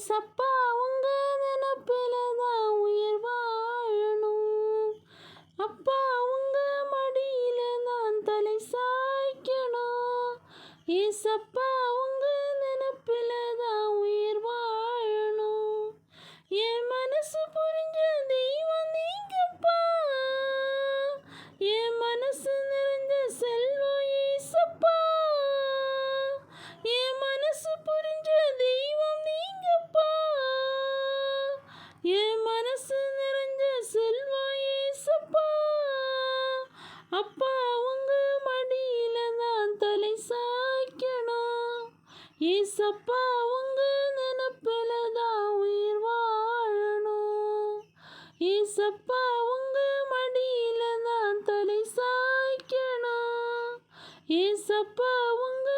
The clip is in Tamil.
ஏசப்பா உங்க நினப்பில தான் உயிர் வாழணும். அப்பா உங்க மடியில நான் தலை சாய்க்கணும். ஏசப்பா உங்க நினப்பில தான் உயிர் வாழணும். என் மனசு புரிஞ்ச தெய்வம் நீங்கப்பா. என் மனசு நிறைஞ்ச செல்வம் ஏசப்பா. என் மனசு புரிஞ்ச தெய்வம் நீங்கப்பா. என் மனசு நிறைஞ்ச செல்வம் ஏசப்பா. அப்பா உங்க மடியில தான் தலை சாய்க்கணும். ஏசப்பா உங்க நினப்பில தான் உயிர் வாழணும். ஏசப்பா உங்க மடியில தான் தலை சாய்க்கணும். ஏசப்பா உங்க